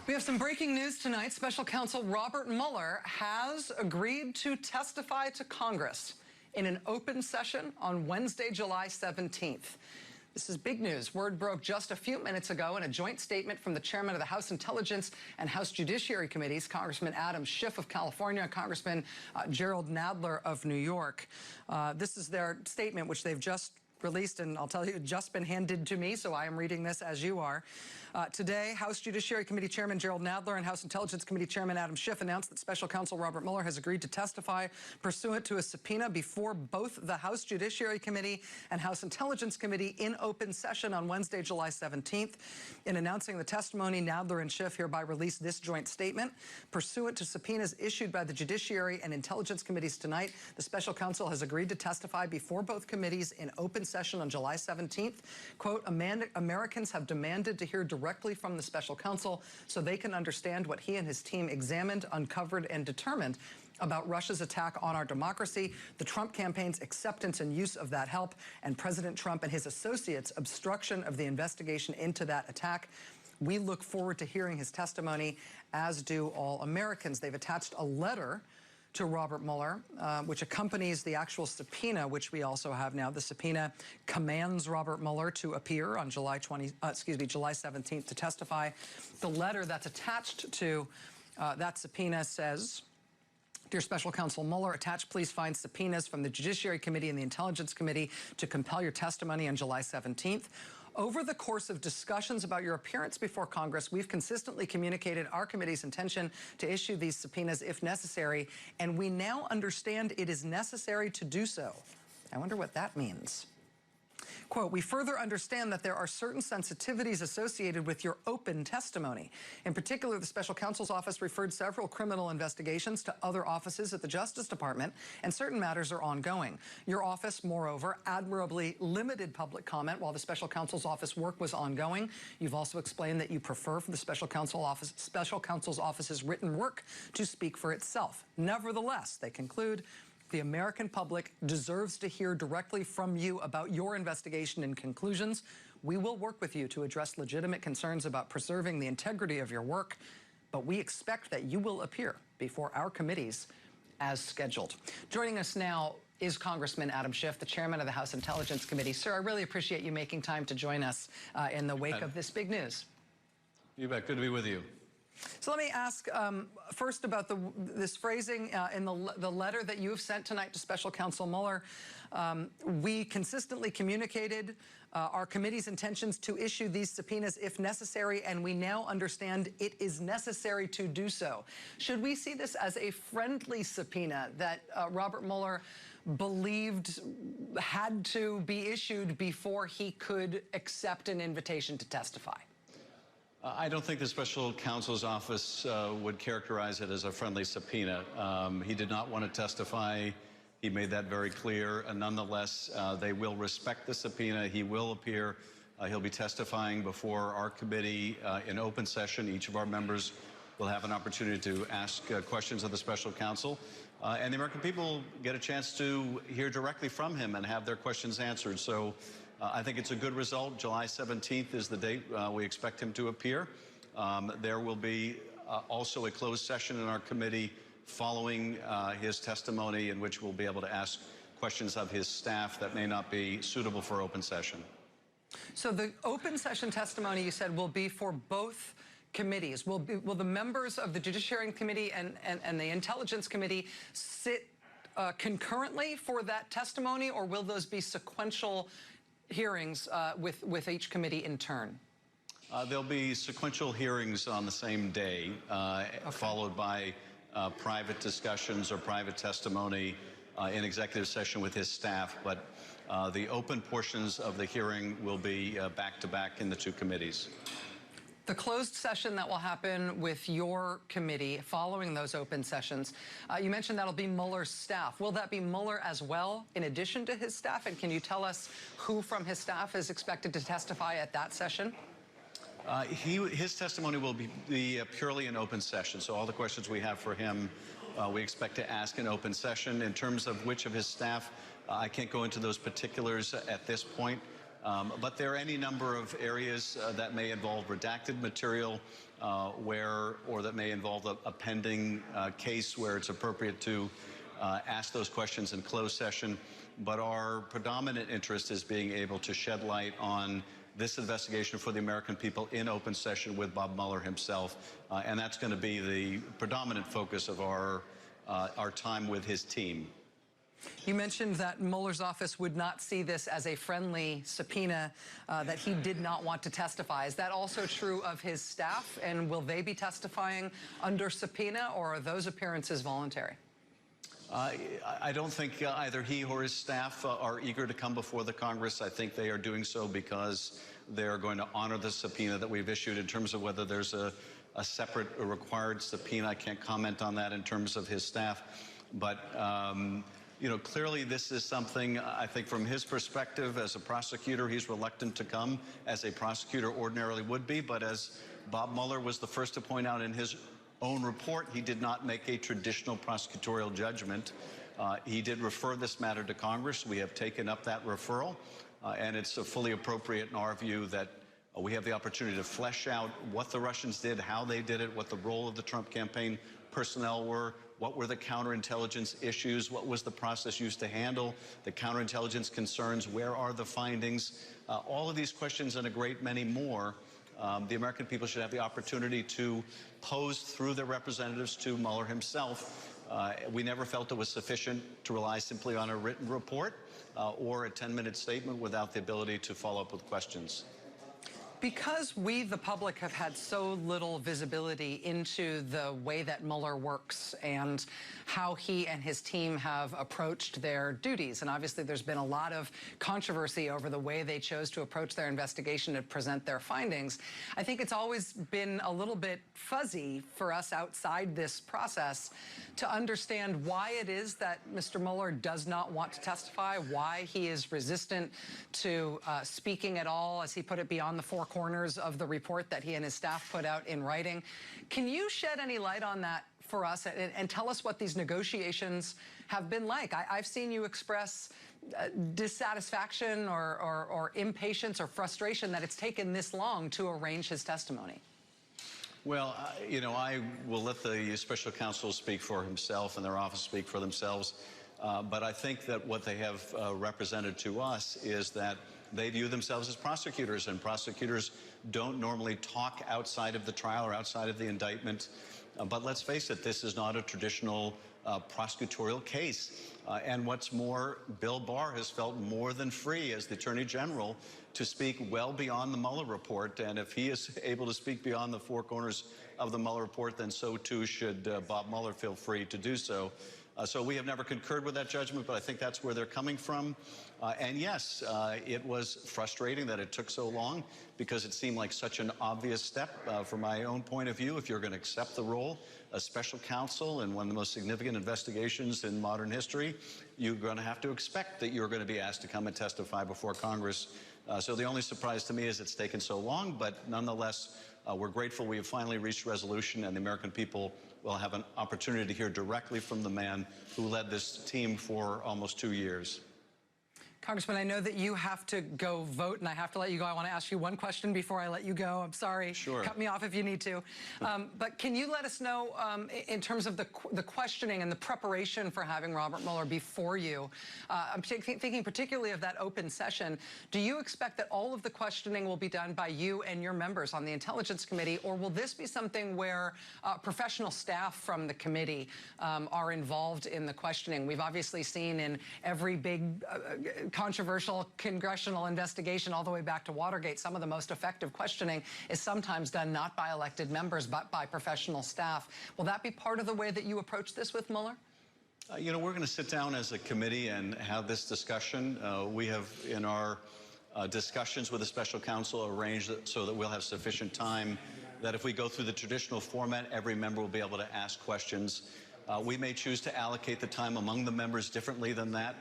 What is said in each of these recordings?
We have some breaking news tonight. Special counsel Robert Mueller has agreed to testify to Congress in an open session on Wednesday, July 17th. This is big news. Word broke just a few minutes ago in a joint statement from the chairman of the House Intelligence and House Judiciary Committees, Congressman Adam Schiff of California, and Congressman Jerrold Nadler of New York. This is their statement, which they've just released, and I'll tell you, just been handed to me, so I am reading this as you are. Today, House Judiciary Committee Chairman Jerrold Nadler and House Intelligence Committee Chairman Adam Schiff announced that Special Counsel Robert Mueller has agreed to testify pursuant to a subpoena before both the House Judiciary Committee and House Intelligence Committee in open session on Wednesday, July 17th. In announcing the testimony, Nadler and Schiff hereby release this joint statement. Pursuant to subpoenas issued by the Judiciary and Intelligence Committees tonight, the Special Counsel has agreed to testify before both committees in open session on July 17th. Quote, Americans have demanded to hear directly from the Special Counsel so they can understand what he and his team examined, uncovered, and determined about Russia's attack on our democracy, the Trump campaign's acceptance and use of that help, and President Trump and his associates' obstruction of the investigation into that attack. We look forward to hearing his testimony, as do all Americans. They've attached a letter to Robert Mueller, which accompanies the actual subpoena, which we also have now. The subpoena commands Robert Mueller to appear on July 17th to testify. The letter that's attached to that subpoena says, Dear Special Counsel Mueller, attached please find subpoenas from the Judiciary Committee and the Intelligence Committee to compel your testimony on July 17th. Over the course of discussions about your appearance before Congress, we've consistently communicated our committee's intention to issue these subpoenas if necessary, and we now understand it is necessary to do so. I wonder what that means. Quote, we further understand that there are certain sensitivities associated with your open testimony. In particular, the Special Counsel's Office referred several criminal investigations to other offices at the Justice Department, and certain matters are ongoing. Your office, moreover, admirably limited public comment while the Special Counsel's Office work was ongoing. You've also explained that you prefer for the Special Counsel's Office's written work to speak for itself. Nevertheless, they conclude, the American public deserves to hear directly from you about your investigation and conclusions. We will work with you to address legitimate concerns about preserving the integrity of your work, but we expect that you will appear before our committees as scheduled. Joining us now is Congressman Adam Schiff, the chairman of the House Intelligence Committee. Sir, I really appreciate you making time to join us in the wake of this big news. You bet. Good to be with you. So let me ask first about this phrasing in the letter that you have sent tonight to Special Counsel Mueller. We consistently communicated our committee's intentions to issue these subpoenas if necessary, and we now understand it is necessary to do so. Should we see this as a friendly subpoena that Robert Mueller believed had to be issued before he could accept an invitation to testify? I don't think the Special Counsel's Office would characterize it as a friendly subpoena. He did not want to testify. He made that very clear. And nonetheless, they will respect the subpoena. He will appear. He'll be testifying before our committee in open session. Each of our members will have an opportunity to ask questions of the Special Counsel. And the American people get a chance to hear directly from him and have their questions answered. So I think it's a good result. July 17th is the date we expect him to appear. There will be also a closed session in our committee following his testimony in which we'll be able to ask questions of his staff that may not be suitable for open session. So the open session testimony, you said, will be for both committees. Will the members of the Judiciary Committee and the Intelligence Committee sit concurrently for that testimony, or will those be sequential hearings with each committee in turn? There'll be sequential hearings on the same day, followed by private discussions or private testimony in executive session with his staff. But the open portions of the hearing will be back-to-back in the two committees. The closed session that will happen with your committee following those open sessions, you mentioned that'll be Mueller's staff. Will that be Mueller as well, in addition to his staff? And can you tell us who from his staff is expected to testify at that session? His testimony will be purely an open session. So all the questions we have for him, we expect to ask in open session. In terms of which of his staff, I can't go into those particulars at this point. But there are any number of areas that may involve redacted material or that may involve a pending case where it's appropriate to ask those questions in closed session. But our predominant interest is being able to shed light on this investigation for the American people in open session with Bob Mueller himself. And that's going to be the predominant focus of our time with his team. You mentioned that Mueller's office would not see this as a friendly subpoena, that he did not want to testify. Is that also true of his staff? And will they be testifying under subpoena, or are those appearances voluntary? I don't think either he or his staff are eager to come before the Congress. I think they are doing so because they are going to honor the subpoena that we've issued. In terms of whether there's a separate or required subpoena, I can't comment on that in terms of his staff. But you know, clearly this is something, I think from his perspective as a prosecutor, he's reluctant to come, as a prosecutor ordinarily would be. But as Bob Mueller was the first to point out in his own report, he did not make a traditional prosecutorial judgment. He did refer this matter to Congress. We have taken up that referral, and it's fully appropriate in our view that we have the opportunity to flesh out what the Russians did, how they did it, what the role of the Trump campaign personnel were, what were the counterintelligence issues, what was the process used to handle the counterintelligence concerns, where are the findings, all of these questions and a great many more. The American people should have the opportunity to pose through their representatives to Mueller himself. We never felt it was sufficient to rely simply on a written report or a 10-minute statement without the ability to follow up with questions. Because we, the public, have had so little visibility into the way that Mueller works and how he and his team have approached their duties, and obviously there's been a lot of controversy over the way they chose to approach their investigation and present their findings, I think it's always been a little bit fuzzy for us outside this process to understand why it is that Mr. Mueller does not want to testify, why he is resistant to speaking at all, as he put it, beyond the four corners of the report that he and his staff put out in writing. Can you shed any light on that for us and tell us what these negotiations have been like? I've seen you express dissatisfaction or impatience or frustration that it's taken this long to arrange his testimony. Well, you know, I will let the special counsel speak for himself and their office speak for themselves. But I think that what they have represented to us is that they view themselves as prosecutors, and prosecutors don't normally talk outside of the trial or outside of the indictment. But let's face it, this is not a traditional prosecutorial case. And what's more, Bill Barr has felt more than free as the Attorney General to speak well beyond the Mueller report. And if he is able to speak beyond the four corners of the Mueller report, then so too should Bob Mueller feel free to do so. So we have never concurred with that judgment, but I think that's where they're coming from. And yes, it was frustrating that it took so long because it seemed like such an obvious step from my own point of view. If you're going to accept the role as special counsel in one of the most significant investigations in modern history, you're going to have to expect that you're going to be asked to come and testify before Congress. So the only surprise to me is it's taken so long, but nonetheless, we're grateful we have finally reached resolution, and the American people will have an opportunity to hear directly from the man who led this team for almost 2 years. Congressman, I know that you have to go vote, and I have to let you go. I want to ask you one question before I let you go. I'm sorry. Sure. Cut me off if you need to. But can you let us know, in terms of the questioning and the preparation for having Robert Mueller before you, I'm thinking particularly of that open session, do you expect that all of the questioning will be done by you and your members on the Intelligence Committee, or will this be something where professional staff from the committee are involved in the questioning? We've obviously seen in every big controversial congressional investigation all the way back to Watergate, some of the most effective questioning is sometimes done not by elected members but by professional staff. Will that be part of the way that you approach this with Mueller? You know, we're going to sit down as a committee and have this discussion. We have, in our discussions with the special counsel, arranged so that we'll have sufficient time that if we go through the traditional format, every member will be able to ask questions. We may choose to allocate the time among the members differently than that.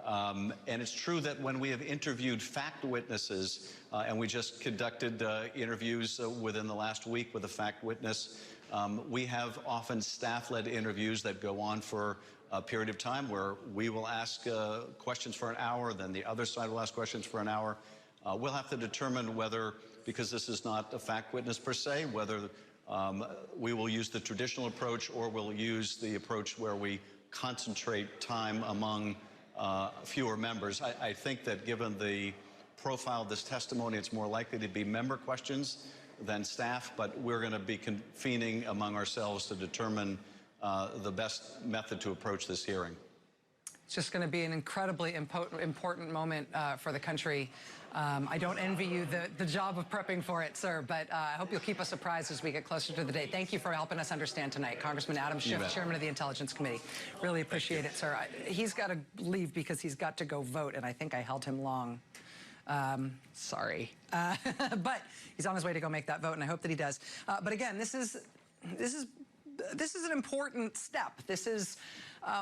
And it's true that when we have interviewed fact witnesses, and we just conducted interviews within the last week with a fact witness, we have often staff-led interviews that go on for a period of time where we will ask questions for an hour, then the other side will ask questions for an hour. We'll have to determine whether, because this is not a fact witness per se, whether we will use the traditional approach or we'll use the approach where we concentrate time among fewer members. I think that given the profile of this testimony, it's more likely to be member questions than staff, but we're going to be convening among ourselves to determine the best method to approach this hearing. It's just going to be an incredibly important moment for the country. I don't envy you the job of prepping for it, sir, but I hope you'll keep us apprised as we get closer to the day. Thank you for helping us understand tonight. Congressman Adam Schiff, Chairman of the Intelligence Committee. Really appreciate it, sir. He's got to leave because he's got to go vote, and I think I held him long. Sorry. But he's on his way to go make that vote, and I hope that he does. But again, this is an important step. This is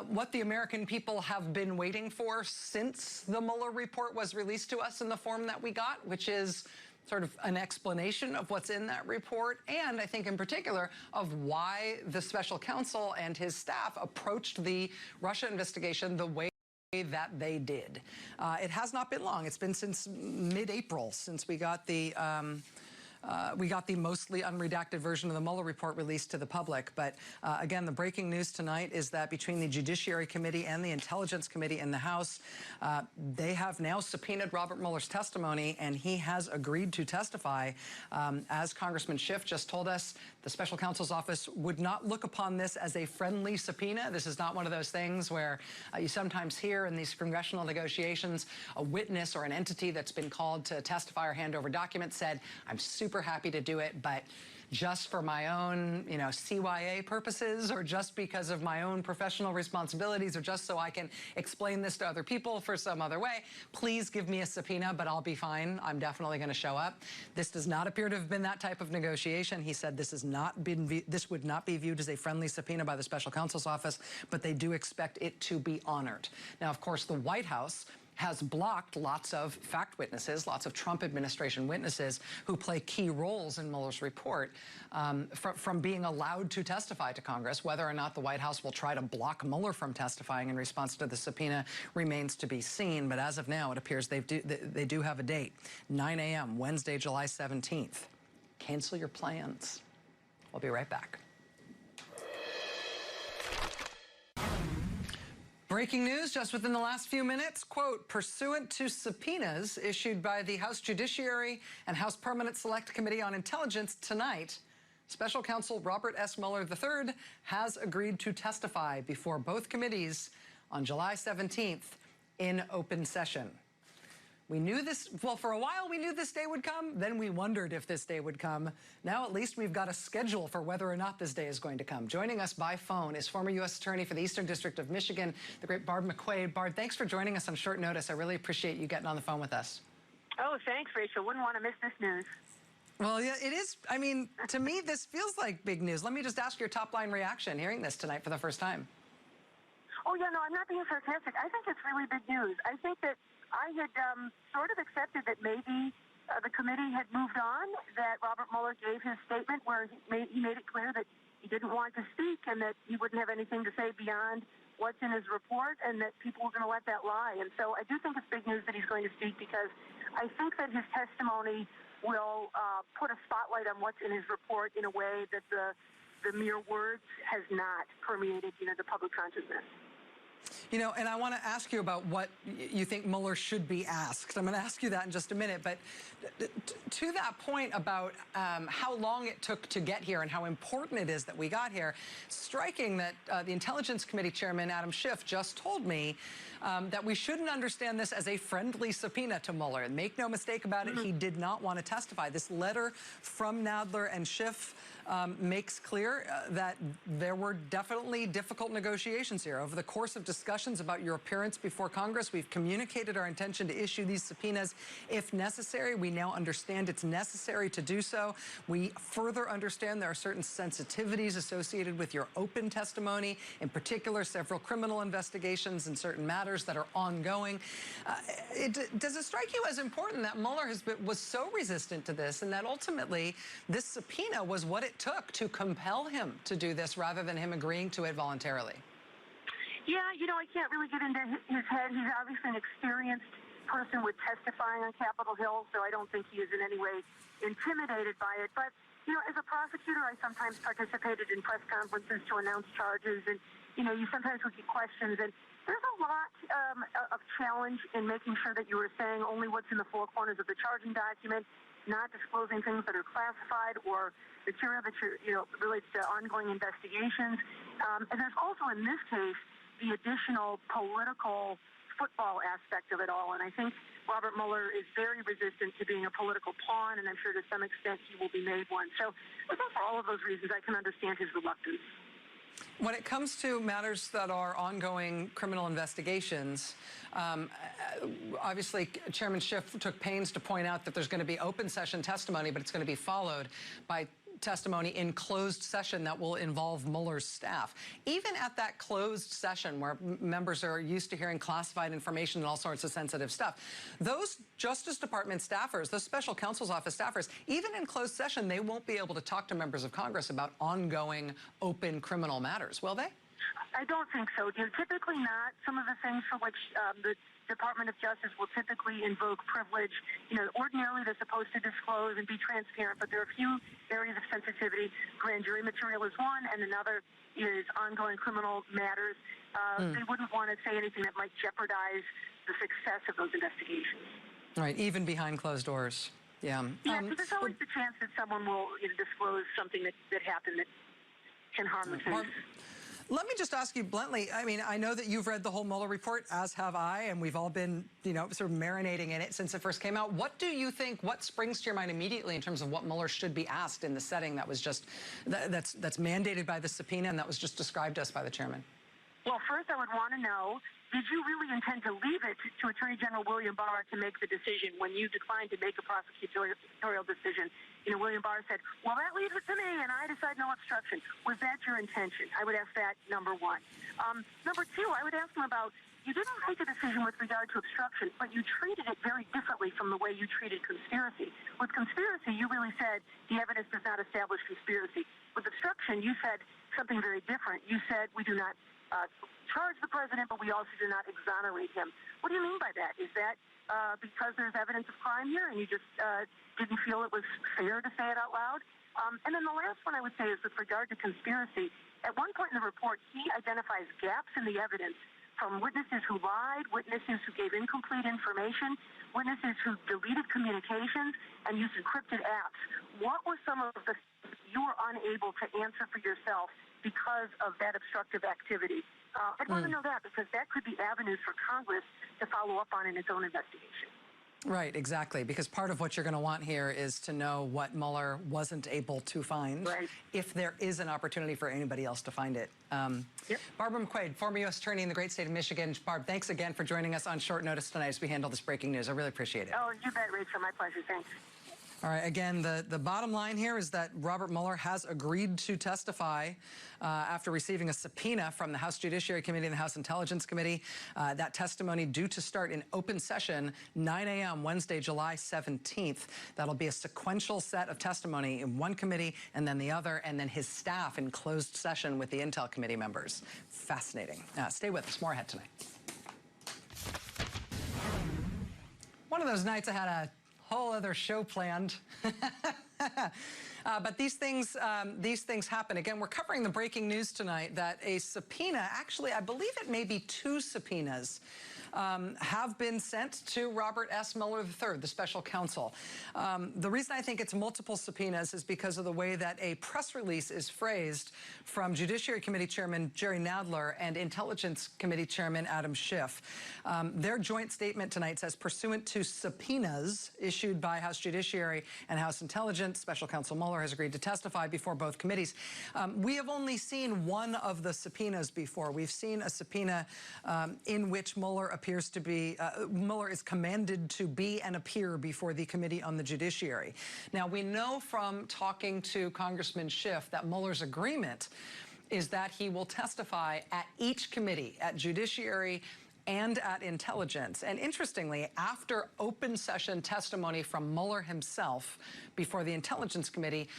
what the American people have been waiting for since the Mueller report was released to us in the form that we got, which is sort of an explanation of what's in that report, and I think in particular of why the special counsel and his staff approached the Russia investigation the way that they did. It has not been long. It's been since mid-April since we got the mostly unredacted version of the Mueller report released to the public. But again, the breaking news tonight is that between the Judiciary Committee and the Intelligence Committee in the House, they have now subpoenaed Robert Mueller's testimony, and he has agreed to testify. As Congressman Schiff just told us, the special counsel's office would not look upon this as a friendly subpoena. This is not one of those things where you sometimes hear in these congressional negotiations a witness or an entity that's been called to testify or hand over documents said, I'm super happy to do it, but just for my own, CYA purposes, or just because of my own professional responsibilities, or just so I can explain this to other people for some other way, please give me a subpoena, but I'll be fine. I'm definitely going to show up. This does not appear to have been that type of negotiation. He said this would not be viewed as a friendly subpoena by the special counsel's office, but they do expect it to be honored. Now, of course, the White House has blocked lots of fact witnesses, lots of Trump administration witnesses who play key roles in Mueller's report from being allowed to testify to Congress. Whether or not the White House will try to block Mueller from testifying in response to the subpoena remains to be seen. But as of now, it appears they do have a date, 9 a.m., Wednesday, July 17th. Cancel your plans. We'll be right back. Breaking news just within the last few minutes, quote, pursuant to subpoenas issued by the House Judiciary and House Permanent Select Committee on Intelligence tonight, Special Counsel Robert S. Mueller III has agreed to testify before both committees on July 17th in open session. We knew this, well, for a while we knew this day would come, then we wondered if this day would come. Now at least we've got a schedule for whether or not this day is going to come. Joining us by phone is former U.S. Attorney for the Eastern District of Michigan, the great Barb McQuaid. Barb, thanks for joining us on short notice. I really appreciate you getting on the phone with us. Oh, thanks, Rachel. Wouldn't want to miss this news. Well, yeah, it is. I mean, to me, this feels like big news. Let me just ask your top-line reaction hearing this tonight for the first time. Oh, yeah, no, I'm not being sarcastic. I think it's really big news. I think that I had sort of accepted that maybe the committee had moved on, that Robert Mueller gave his statement where he made it clear that he didn't want to speak and that he wouldn't have anything to say beyond what's in his report, and that people were going to let that lie. And so I do think it's big news that he's going to speak, because I think that his testimony will put a spotlight on what's in his report in a way that the mere words has not permeated, the public consciousness. And I want to ask you about what you think Mueller should be asked. I'm going to ask you that in just a minute. But to that point about how long it took to get here and how important it is that we got here, striking that the Intelligence Committee Chairman Adam Schiff just told me that we shouldn't understand this as a friendly subpoena to Mueller. And make no mistake about it, he did not want to testify. This letter from Nadler and Schiff makes clear that there were definitely difficult negotiations here. Over the course of discussions about your appearance before Congress, we've communicated our intention to issue these subpoenas if necessary. We now understand it's necessary to do so. We further understand there are certain sensitivities associated with your open testimony, in particular several criminal investigations and certain matters that are ongoing. Does it strike you as important that Mueller was so resistant to this, and that ultimately this subpoena was what it took to compel him to do this rather than him agreeing to it voluntarily? Yeah, I can't really get into his head. He's obviously an experienced person with testifying on Capitol Hill, so I don't think he is in any way intimidated by it. But, you know, as a prosecutor, I sometimes participated in press conferences to announce charges, and, you know, you sometimes would get questions, and there's a lot of challenge in making sure that you are saying only what's in the four corners of the charging document, not disclosing things that are classified or material that relates to ongoing investigations. And there's also, in this case, the additional political football aspect of it all. And I think Robert Mueller is very resistant to being a political pawn, and I'm sure to some extent he will be made one. So I think for all of those reasons, I can understand his reluctance. When it comes to matters that are ongoing criminal investigations, obviously Chairman Schiff took pains to point out that there's going to be open session testimony, but it's going to be followed by testimony in closed session that will involve Mueller's staff. Even at that closed session where members are used to hearing classified information and all sorts of sensitive stuff, those Justice Department staffers, those special counsel's office staffers, even in closed session, they won't be able to talk to members of Congress about ongoing open criminal matters, will they? I don't think so. Typically not. Some of the things for which the Department of Justice will typically invoke privilege, ordinarily they're supposed to disclose and be transparent, but there are a few areas of sensitivity. Grand jury material is one, and another is ongoing criminal matters. They wouldn't want to say anything that might jeopardize the success of those investigations. Right, even behind closed doors. Yeah. Yeah, so there's always the chance that someone will disclose something that happened that can harm the case. Let me just ask you bluntly, I mean, I know that you've read the whole Mueller report, as have I, and we've all been, sort of marinating in it since it first came out. What do you think, what springs to your mind immediately in terms of what Mueller should be asked in the setting that was just, that's mandated by the subpoena and that was just described to us by the chairman? Well, first I would want to know, did you really intend to leave it to Attorney General William Barr to make the decision when you declined to make a prosecutorial decision? William Barr said, well, that leaves it to me, and I decide no obstruction. Was that your intention? I would ask that, number one. Number two, I would ask him about, you didn't make a decision with regard to obstruction, but you treated it very differently from the way you treated conspiracy. With conspiracy, you really said the evidence does not establish conspiracy. With obstruction, you said something very different. You said we do not charge the president, but we also do not exonerate him. What do you mean by that? Is that because there's evidence of crime here and you just didn't feel it was fair to say it out loud? And then the last one I would say is with regard to conspiracy. At one point in the report, he identifies gaps in the evidence from witnesses who lied, witnesses who gave incomplete information, witnesses who deleted communications and used encrypted apps. What were some of the things you were unable to answer for yourself because of that obstructive activity? I'd want to know that, because that could be avenues for Congress to follow up on in its own investigation. Right, exactly, because part of what you're going to want here is to know what Mueller wasn't able to find, right, if there is an opportunity for anybody else to find it. Yep. Barbara McQuaid, former U.S. Attorney in the great state of Michigan. Barb, thanks again for joining us on short notice tonight as we handle this breaking news. I really appreciate it. Oh, you bet, Rachel. My pleasure. Thanks. All right, again, the bottom line here is that Robert Mueller has agreed to testify after receiving a subpoena from the House Judiciary Committee and the House Intelligence Committee. That testimony due to start in open session 9 a.m. Wednesday, July 17th. That'll be a sequential set of testimony in one committee and then the other, and then his staff in closed session with the Intel Committee members. Fascinating. Stay with us. More ahead tonight. One of those nights I had a whole other show planned. But these things happen. Again, we're covering the breaking news tonight that a subpoena, actually, I believe it may be two subpoenas, have been sent to Robert S. Mueller III, the special counsel. The reason I think it's multiple subpoenas is because of the way that a press release is phrased from Judiciary Committee Chairman Jerry Nadler and Intelligence Committee Chairman Adam Schiff. Their joint statement tonight says, pursuant to subpoenas issued by House Judiciary and House Intelligence, Special Counsel Mueller has agreed to testify before both committees. We have only seen one of the subpoenas before. We've seen a subpoena in which Mueller appears to be, Mueller is commanded to be and appear before the Committee on the Judiciary. Now, we know from talking to Congressman Schiff that Mueller's agreement is that he will testify at each committee, at Judiciary and at Intelligence. And interestingly, after open session testimony from Mueller himself before the Intelligence Committee,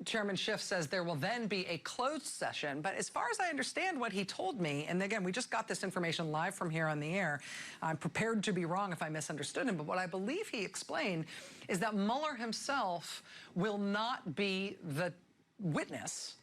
Chairman Schiff says there will then be a closed session. But as far as I understand what he told me, and again, we just got this information live from here on the air. I'm prepared to be wrong if I misunderstood him. But what I believe he explained is that Mueller himself will not be the witness,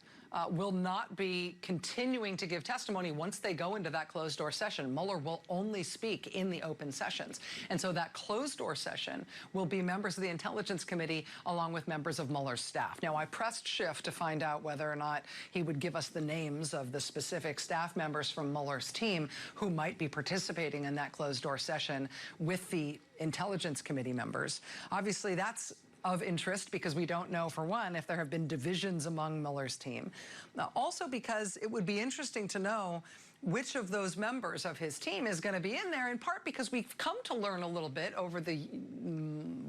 will not be continuing to give testimony once they go into that closed-door session. Mueller will only speak in the open sessions. And so that closed-door session will be members of the Intelligence Committee along with members of Mueller's staff. Now, I pressed Schiff to find out whether or not he would give us the names of the specific staff members from Mueller's team who might be participating in that closed-door session with the Intelligence Committee members. Obviously, that's of interest because we don't know, for one, if there have been divisions among Mueller's team. Also because it would be interesting to know which of those members of his team is going to be in there, in part because we've come to learn a little bit over the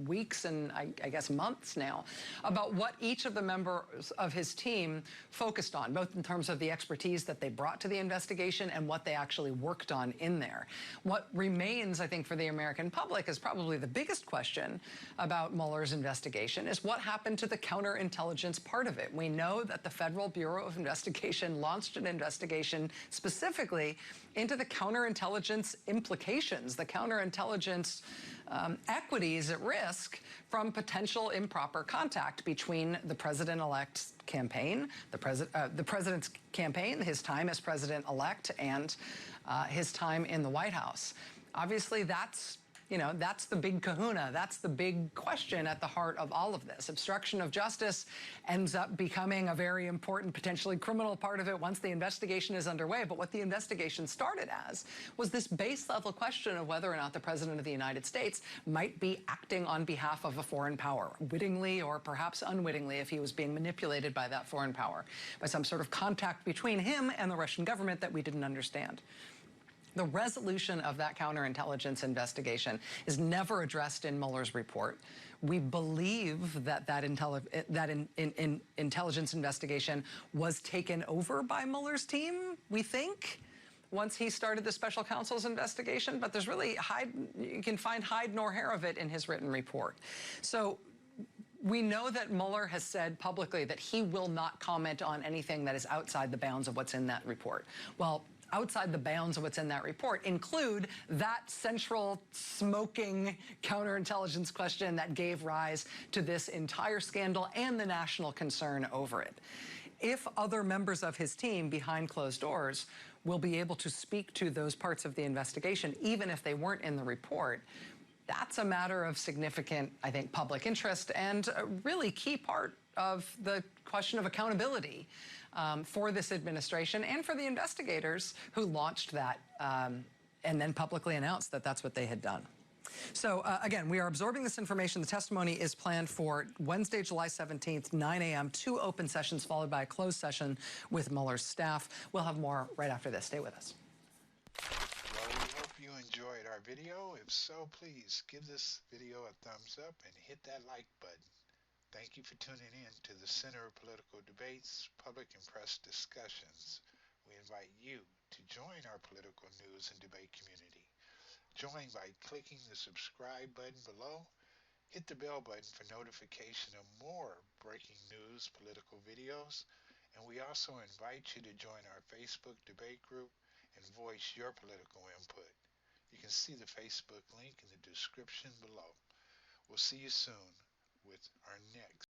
weeks and I guess months now about what each of the members of his team focused on, both in terms of the expertise that they brought to the investigation and what they actually worked on in there. What remains, I think, for the American public is probably the biggest question about Mueller's investigation is what happened to the counterintelligence part of it. We know that the Federal Bureau of Investigation launched an investigation specifically into the counterintelligence implications, the counterintelligence equities at risk from potential improper contact between the president-elect's campaign, the president's campaign, his time as president-elect, and his time in the White House. Obviously, that's the big kahuna. That's the big question at the heart of all of this. Obstruction of justice ends up becoming a very important, potentially criminal part of it once the investigation is underway. But what the investigation started as was this base-level question of whether or not the President of the United States might be acting on behalf of a foreign power, wittingly or perhaps unwittingly if he was being manipulated by that foreign power, by some sort of contact between him and the Russian government that we didn't understand. The resolution of that counterintelligence investigation is never addressed in Mueller's report. We believe that intelligence investigation was taken over by Mueller's team, we think, once he started the special counsel's investigation. But there's really you can find hide nor hair of it in his written report. So we know that Mueller has said publicly that he will not comment on anything that is outside the bounds of what's in that report. Well, outside the bounds of what's in that report include that central smoking counterintelligence question that gave rise to this entire scandal and the national concern over it. If other members of his team behind closed doors will be able to speak to those parts of the investigation, even if they weren't in the report, that's a matter of significant, I think, public interest and a really key part of the question of accountability for this administration and for the investigators who launched that and then publicly announced that that's what they had done. So again, we are absorbing this information. The testimony is planned for Wednesday, July 17th, 9 a.m., 2 open sessions followed by a closed session with Mueller's staff. We'll have more right after this. Stay with us. Well, we hope you enjoyed our video. If so, please give this video a thumbs up and hit that like button. Thank you for tuning in to the Center of Political Debates, Public and Press Discussions. We invite you to join our political news and debate community. Join by clicking the subscribe button below. Hit the bell button for notification of more breaking news political videos. And we also invite you to join our Facebook debate group and voice your political input. You can see the Facebook link in the description below. We'll see you soon with our next